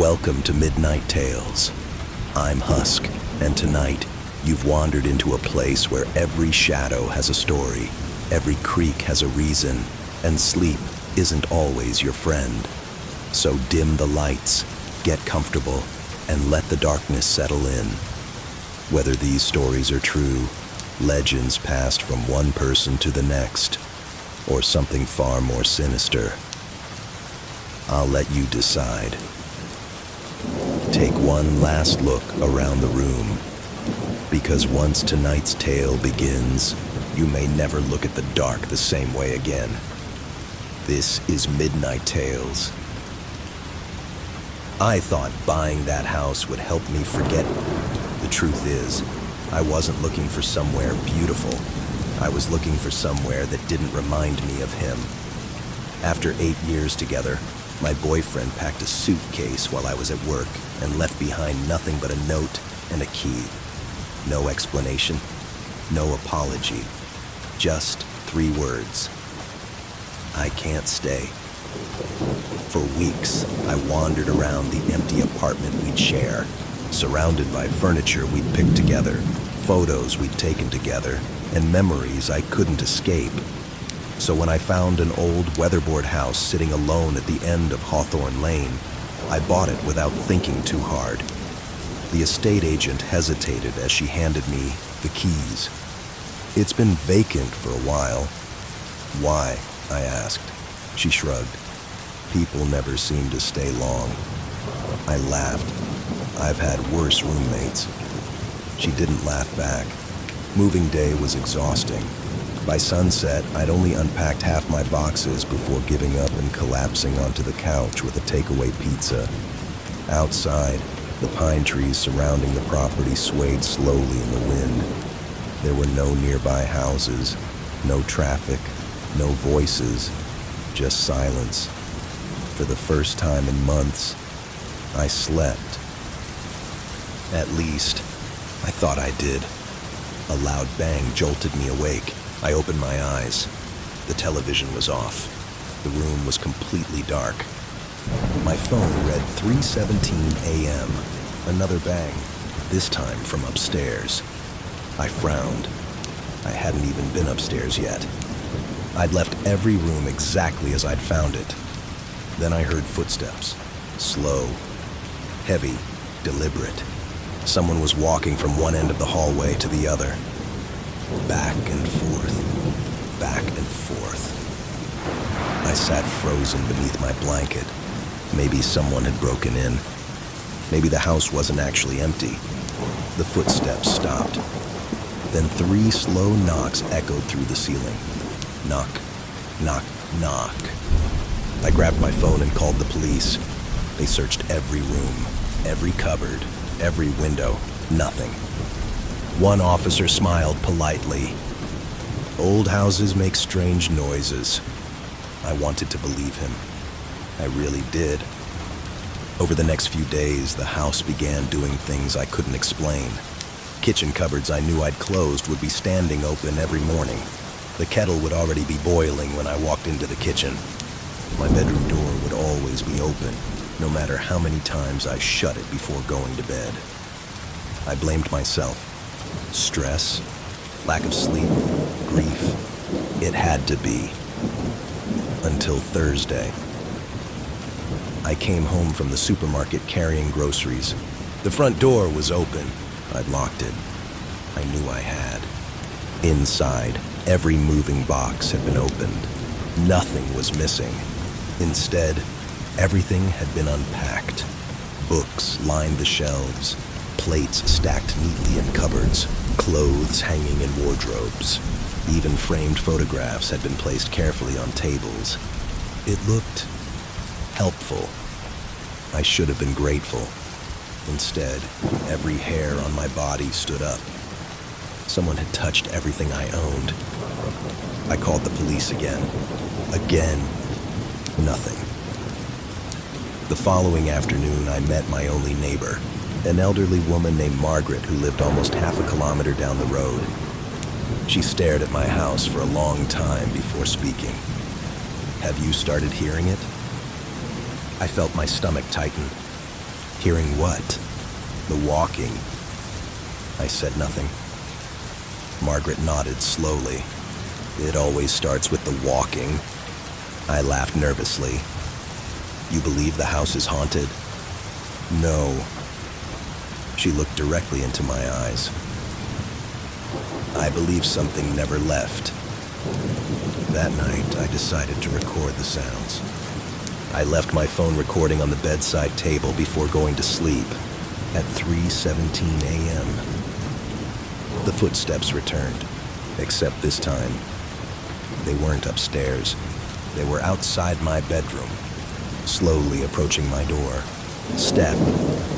Welcome to Midnight Tales. I'm Husk, and tonight you've wandered into a place where every shadow has a story, every creak has a reason, and sleep isn't always your friend. So dim the lights, get comfortable, and let the darkness settle in. Whether these stories are true, legends passed from one person to the next, or something far more sinister, I'll let you decide. Take one last look around the room, because once tonight's tale begins, you may never look at the dark the same way again. This is Midnight Tales. I thought buying that house would help me forget. The truth is, I wasn't looking for somewhere beautiful. I was looking for somewhere that didn't remind me of him. After 8 years together, my boyfriend packed a suitcase while I was at work and left behind nothing but a note and a key. No explanation, no apology, just 3 words. I can't stay. For weeks, I wandered around the empty apartment we'd share, surrounded by furniture we'd picked together, photos we'd taken together, and memories I couldn't escape. So when I found an old weatherboard house sitting alone at the end of Hawthorne Lane, I bought it without thinking too hard. The estate agent hesitated as she handed me the keys. It's been vacant for a while. Why? I asked. She shrugged. People never seem to stay long. I laughed. I've had worse roommates. She didn't laugh back. Moving day was exhausting. By sunset, I'd only unpacked half my boxes before giving up and collapsing onto the couch with a takeaway pizza. Outside, the pine trees surrounding the property swayed slowly in the wind. There were no nearby houses, no traffic, no voices, just silence. For the first time in months, I slept. At least, I thought I did. A loud bang jolted me awake. I opened my eyes. The television was off. The room was completely dark. My phone read 3:17 a.m. Another bang, this time from upstairs. I frowned. I hadn't even been upstairs yet. I'd left every room exactly as I'd found it. Then I heard footsteps. Slow, heavy, deliberate. Someone was walking from one end of the hallway to the other. Back and forth, back and forth. I sat frozen beneath my blanket. Maybe someone had broken in. Maybe the house wasn't actually empty. The footsteps stopped. Then 3 slow knocks echoed through the ceiling. Knock, knock, knock. I grabbed my phone and called the police. They searched every room, every cupboard, every window. Nothing. One officer smiled politely. Old houses make strange noises. I wanted to believe him. I really did. Over the next few days, the house began doing things I couldn't explain. Kitchen cupboards I knew I'd closed would be standing open every morning. The kettle would already be boiling when I walked into the kitchen. My bedroom door would always be open, no matter how many times I shut it before going to bed. I blamed myself. Stress, lack of sleep, grief. It had to be. Until Thursday. I came home from the supermarket carrying groceries. The front door was open. I'd locked it. I knew I had. Inside, every moving box had been opened. Nothing was missing. Instead, everything had been unpacked. Books lined the shelves. Plates stacked neatly in cupboards, clothes hanging in wardrobes. Even framed photographs had been placed carefully on tables. It looked helpful. I should have been grateful. Instead, every hair on my body stood up. Someone had touched everything I owned. I called the police again. Again, nothing. The following afternoon, I met my only neighbor, an elderly woman named Margaret who lived almost half a kilometer down the road. She stared at my house for a long time before speaking. "Have you started hearing it?" I felt my stomach tighten. Hearing what? The walking. I said nothing. Margaret nodded slowly. It always starts with the walking. I laughed nervously. You believe the house is haunted? No. She looked directly into my eyes. I believe something never left. That night, I decided to record the sounds. I left my phone recording on the bedside table before going to sleep at 3:17 a.m. The footsteps returned, except this time, they weren't upstairs. They were outside my bedroom, slowly approaching my door. Step,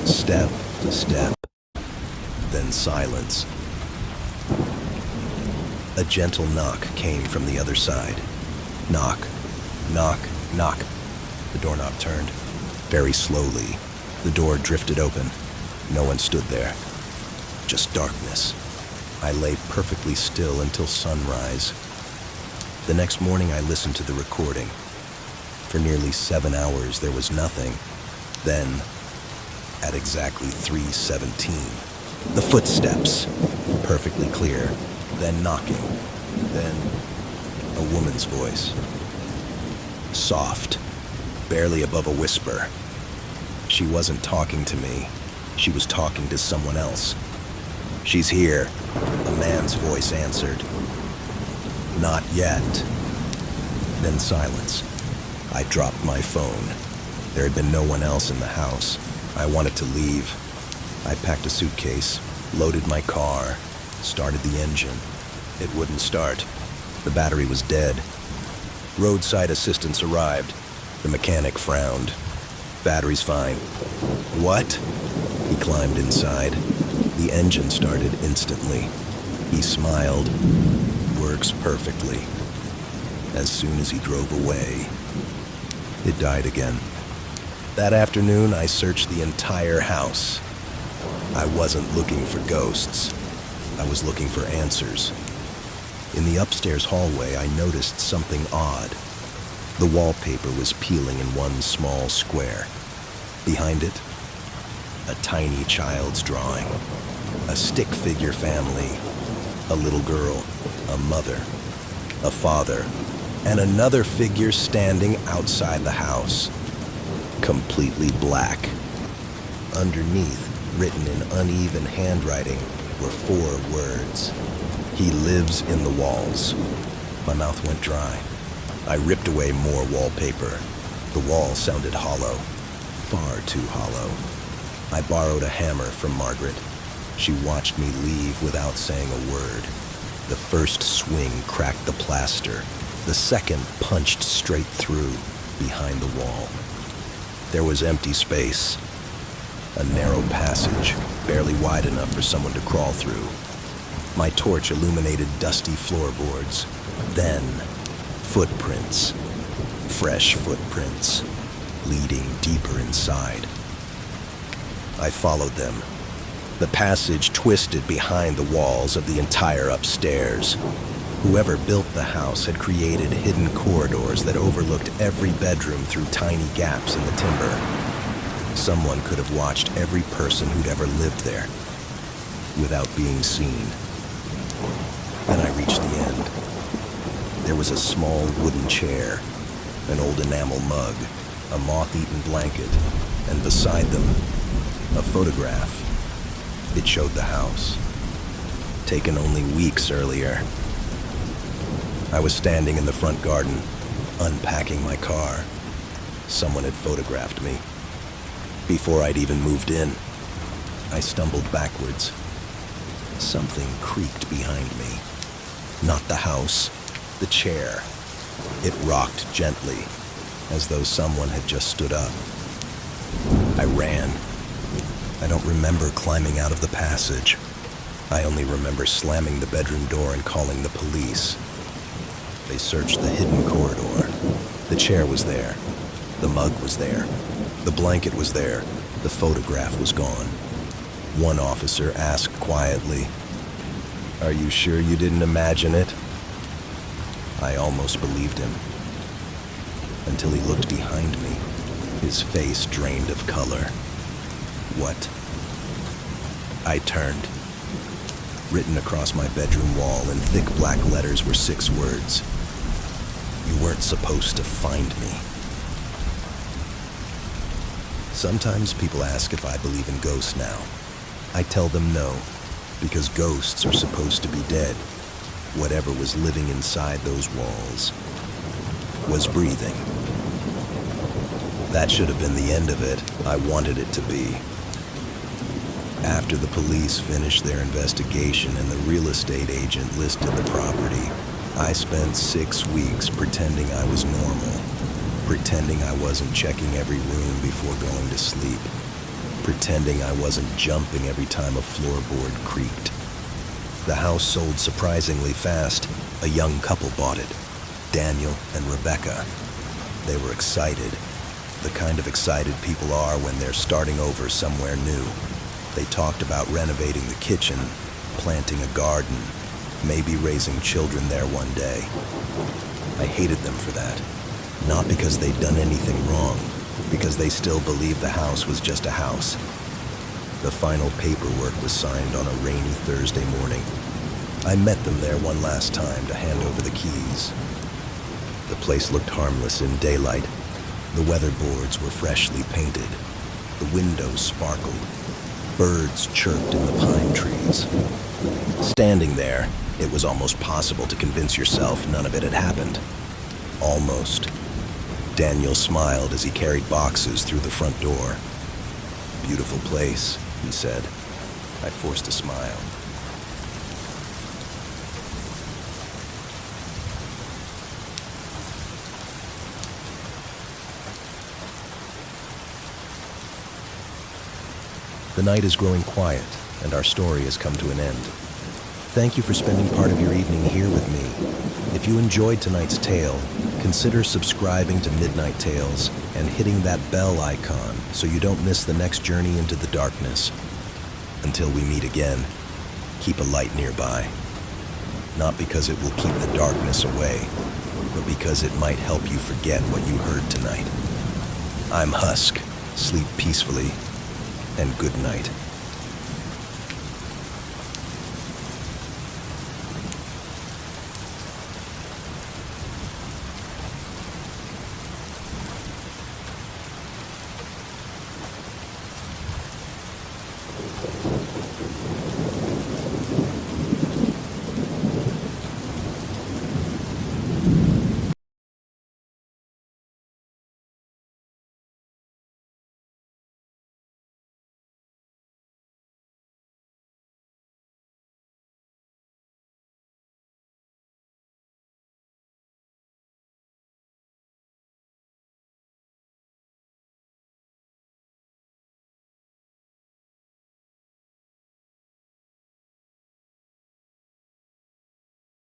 step, step, then silence. A gentle knock came from the other side. Knock, knock, knock. The doorknob turned. Very slowly, the door drifted open. No one stood there. Just darkness. I lay perfectly still until sunrise. The next morning, I listened to the recording. For nearly 7 hours, there was nothing. Then, at exactly 3:17, the footsteps, perfectly clear, then knocking, then a woman's voice. Soft, barely above a whisper. She wasn't talking to me. She was talking to someone else. She's here, a man's voice answered. Not yet. Then silence. I dropped my phone. There had been no one else in the house. I wanted to leave. I packed a suitcase, loaded my car, started the engine. It wouldn't start. The battery was dead. Roadside assistance arrived. The mechanic frowned. Battery's fine. What? He climbed inside. The engine started instantly. He smiled. Works perfectly. As soon as he drove away, it died again. That afternoon, I searched the entire house. I wasn't looking for ghosts. I was looking for answers. In the upstairs hallway, I noticed something odd. The wallpaper was peeling in one small square. Behind it, a tiny child's drawing. A stick figure family. A little girl. A mother. A father. And another figure standing outside the house. Completely black. Underneath, written in uneven handwriting, were 4 words. He lives in the walls. My mouth went dry. I ripped away more wallpaper. The wall sounded hollow. Far too hollow. I borrowed a hammer from Margaret. She watched me leave without saying a word. The first swing cracked the plaster. The second punched straight through, behind the wall. There was empty space. A narrow passage, barely wide enough for someone to crawl through. My torch illuminated dusty floorboards. Then, footprints. Fresh footprints, leading deeper inside. I followed them. The passage twisted behind the walls of the entire upstairs. Whoever built the house had created hidden corridors that overlooked every bedroom through tiny gaps in the timber. Someone could have watched every person who'd ever lived there, without being seen. Then I reached the end. There was a small wooden chair, an old enamel mug, a moth-eaten blanket, and beside them, a photograph. It showed the house, taken only weeks earlier. I was standing in the front garden, unpacking my car. Someone had photographed me. Before I'd even moved in, I stumbled backwards. Something creaked behind me. Not the house, the chair. It rocked gently, as though someone had just stood up. I ran. I don't remember climbing out of the passage. I only remember slamming the bedroom door and calling the police. They searched the hidden corridor. The chair was there. The mug was there. The blanket was there. The photograph was gone. One officer asked quietly, "Are you sure you didn't imagine it?" I almost believed him. Until he looked behind me, his face drained of color. What? I turned. Written across my bedroom wall in thick black letters were 6 words. You weren't supposed to find me. Sometimes people ask if I believe in ghosts now. I tell them no, because ghosts are supposed to be dead. Whatever was living inside those walls was breathing. That should have been the end of it. I wanted it to be. After the police finished their investigation and the real estate agent listed the property, I spent 6 weeks pretending I was normal, pretending I wasn't checking every room before going to sleep, pretending I wasn't jumping every time a floorboard creaked. The house sold surprisingly fast. A young couple bought it, Daniel and Rebecca. They were excited, the kind of excited people are when they're starting over somewhere new. They talked about renovating the kitchen, planting a garden, maybe raising children there one day. I hated them for that. Not because they'd done anything wrong, because they still believed the house was just a house. The final paperwork was signed on a rainy Thursday morning. I met them there one last time to hand over the keys. The place looked harmless in daylight. The weatherboards were freshly painted. The windows sparkled. Birds chirped in the pine trees. Standing there, it was almost possible to convince yourself none of it had happened. Almost. Daniel smiled as he carried boxes through the front door. "Beautiful place," he said. I forced a smile. The night is growing quiet, and our story has come to an end. Thank you for spending part of your evening here with me. If you enjoyed tonight's tale, consider subscribing to Midnight Tales and hitting that bell icon so you don't miss the next journey into the darkness. Until we meet again, keep a light nearby. Not because it will keep the darkness away, but because it might help you forget what you heard tonight. I'm Husk. Sleep peacefully, and good night.